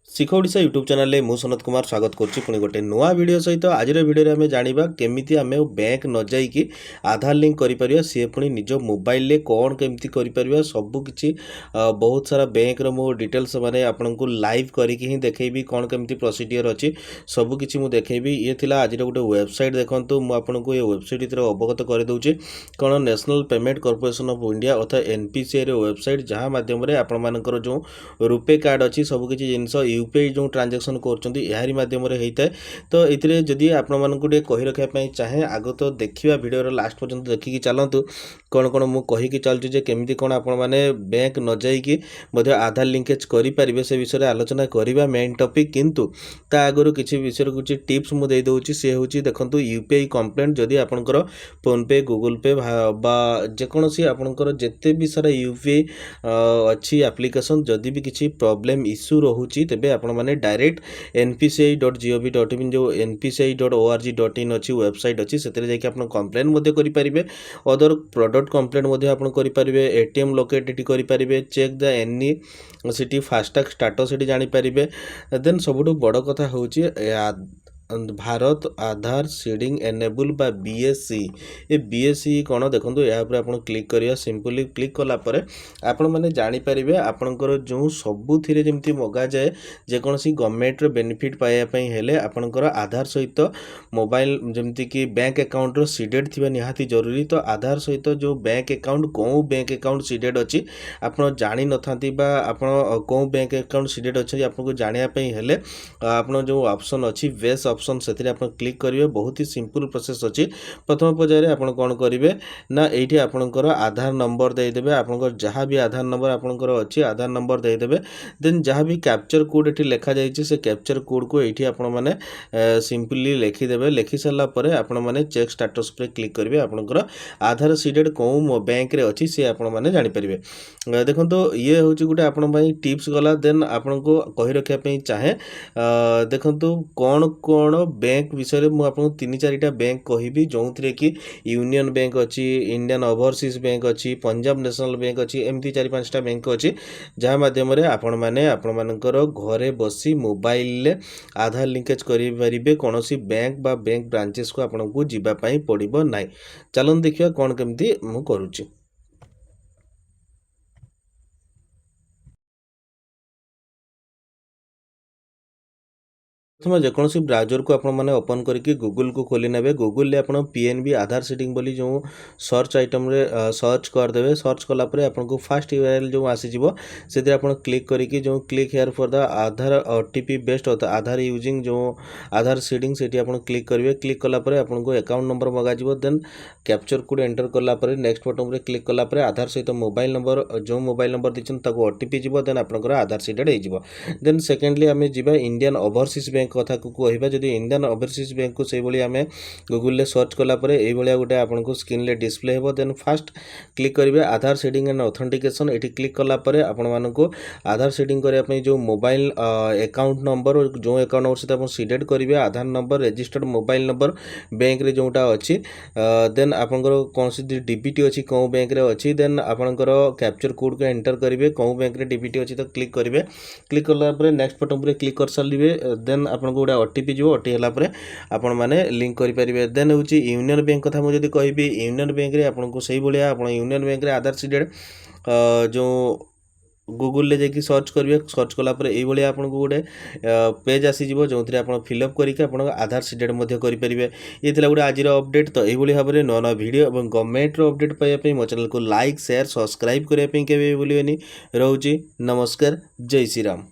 ଶିଖ Odisha YouTube ଚ୍ୟାନେଲରେ ମୁଁ ସନତ କୁମାର ସ୍ୱାଗତ କରୁଛି ପୁଣି ଗୋଟେ ନୂଆ ଭିଡ଼ିଓ ସହିତ। ଆଜିର ଭିଡ଼ିଓରେ ଆମେ ଜାଣିବା କେମିତି ଆମେ ବ୍ୟାଙ୍କ ନ ଯାଇକି ଆଧାର ଲିଙ୍କ କରିପାରିବା, ସିଏ ପୁଣି ନିଜ ମୋବାଇଲରେ କ'ଣ କେମିତି କରିପାରିବା ସବୁକିଛି। ବହୁତ ସାରା ବ୍ୟାଙ୍କର ମୁଁ ଡିଟେଲ୍ସ ମାନେ ଆପଣଙ୍କୁ ଲାଇଭ୍ କରିକି ହିଁ ଦେଖେଇବି କ'ଣ କେମିତି ପ୍ରୋସିଡ଼ିଓର ଅଛି, ସବୁକିଛି ମୁଁ ଦେଖେଇବି। ଇଏ ଥିଲା ଆଜିର ଗୋଟେ ୱେବସାଇଟ୍। ଦେଖନ୍ତୁ ମୁଁ ଆପଣଙ୍କୁ ଏ ୱେବସାଇଟ୍ ଭିତରେ ଅବଗତ କରିଦେଉଛି କ'ଣ national payment corporation of India ଅର୍ଥାତ୍ NPCIର ୱେବସାଇଟ୍, ଯାହା ମାଧ୍ୟମରେ ଆପଣମାନଙ୍କର ଯେଉଁ ରୂପେ କାର୍ଡ଼ ଅଛି ସବୁକିଛି ଜିନିଷ यूपीआई जो ट्रांजेक्शन कर यारी मध्यम होता है। तो ये जदि आपण को कही रखापी चाहे आग तो देखा भिडियो लास्ट पर्यंत देखिकी चलतु कौन कौन मुझे कहीकि चलुची जे केमती कौन आपण मैंने बैंक न जाइकी आधार लिंकेज करेंगे से विषय में आलोचना करवा मेन टॉपिक। किंतु ता आगु किसी विषय किसी टिप्स मुझे देदे सी हूँ देखो यूपीआई कंप्लेंट जदि आपंकर फोन पे गूगल पे जेकोसी आपंकर जिते भी सारा यूपीआई अच्छी एप्लिकेशन जदि भी किसी प्रॉब्लम इश्यू रोचे तेबे आपण माने डायरेक्ट npci.gov.in जो npci.org.in अच्छी वेबसाइट अच्छी से जाकि कंप्लेन करि परिबे। अदर प्रोडक्ट कंप्लेन आपण करि परिबे। एटीएम लोकेट एटी करि परिबे। चेक द एनी सिटी फास्टैग स्टेटस एटी जानि परिबे। देन सबुठु बड़ कथा होची भारत आधार सीडिंग एनेबल बा बीएससी। ये बीएससी कौन देखो यहाँ आप क्लिक करिया सिंपली क्लिक कलापर आपण मैंने जानीपर आपणकर जो सबुथिरे जमी मगा जाए जेकोसी गवर्नमेंट बेनिफिट पाइबापी हेले आपणकर आधार सहित मोबाइल जमती कि बैंक अकाउंट सीडेड थी निहाती जरूरी। तो आधार सहित जो बैंक अकाउंट कौ बैंक अकाउंट सीडेड अच्छी आप जानी न था आप कौ बैंक अकाउंट सीडेड अच्छे आपको जानापी हेले आप जो ऑप्शन अच्छी बेस ऑप्शन से क्लिक करेंगे। बहुत ही सिंपल प्रोसेस अच्छी। प्रथम पर्यायर आप कौन करेंगे ना ये आपंकर आधार नंबर देदेवे आपंकर जहाँ भी आधार नंबर आपंकर अच्छी आधार नंबर देदेवे। देन जहाँ भी कैप्चर कोड ये लिखा जाइए से कैप्चर कोड को ये आपण मैंने सिंपली लिखिदेवे। लिखि सारापर आपण मैंने चेक स्टेटस पर क्लिक करेंगे आपंकर आधार सीडेड कौ बैंक रे अच्छी सी आपण मैंने जानीपर। देखो तो ये हूँ गोटे आपण टिप्स गला। देन आपन को कही रखापी चाहे देखो कौन कौन बैंक विषय में मुझे तीन चारिटा बैंक कहबी जो थे कि यूनियन बैंक अच्छी, इंडियन ओवरसीज बैंक अच्छी, पंजाब नेशनल बैंक अच्छी, एमती 4-5टा बैंक अच्छी जहाँ मध्यम आपण मैंने आपणकर घरे बसी मोबाइल आधार लिंकेज करें कौन सी बैंक बा बैंक ब्रांचेस को आपन को जीवाई पड़ो ना। चलन देखिए कौन केमती मु करुच्ची। प्रथम जेकोसी ब्राउजर को आपने ओपन करके गूगल को खोली नेबे। गूगल ले आपन पीएनबी आधार सीडिंग बोली जो सर्च आइटम रे सर्च करदेवे। सर्च कलापर आपको फास्ट यूआरएल जो आसीजिवो से आप क्लिक करके जो click here for the Aadhaar OTP best होता आधार यूजिंग जो आधार सीडिंग से आप क्लिक करेंगे। क्लिक कलापर आपको अकाउंट नंबर मगाजिवो। देन कैप्चर कोड एंटर कलापर नेक्स्ट बटन रे क्लिक कलापर आधार सहित मोबाइल नंबर जो मोबाइल नंबर दीछन ताको ओटीपी जीवो। देन आपनकर आधार सीडेड हो। देन सेकेंडली आम जीवा इंडियन ओवरसीज बैंक कथा को कहवा। जदि इंडियन ओवरसीज बैंक को से आम गूगल सर्च कलापर ये गोटे आपको स्क्रीन रे डिस्प्ले हो। देन फास्ट क्लिक करेंगे आधार सीडिंग एंड ऑथेंटिकेशन। ये क्लिक कलापर आपण को आधार सीडिंग करने जो मोबाइल अकाउंट नंबर जो अकाउंट नंबर सहित आप सीडेड करेंगे Aadhaar number registered mobile number bank रे जोटा अच्छी। देन आपंकर कौन सी डीबीटी अच्छी कौ बैंक रे अच्छी। देन आपंकर कैप्चर कोड को एंटर करेंगे कौ बैंक रे डीबीटी अच्छी तो क्लिक करेंगे। क्लिक कलापर नेक्स्ट बटन पर क्लिक कर सारे। देन आपको गोटे ओटीपी जो ओटी है आपण मैंने लिंक करेंगे। देन हूँ यूनियन बैंक कथा मुझे कहबी यूनियन बैंक रे आपको से भाया आप यूनियन बैंक रे आधार सीडेड जो गूगल ले जाकि सर्च करेंगे। सर्च कलापर ये आपको गोटे पेज आसीजिवो जो आप फिलअप करके आप आधार सीडेड करेंगे। ये गोटे आज अपडेट। तो यही भाव में नुआ नुआ भिडियो और गवर्नमेंट अपडेट पाइबापी मो चैनल को लाइक शेयर सब्सक्राइब करने के भूलिए। रोचे नमस्कार। जय श्री राम।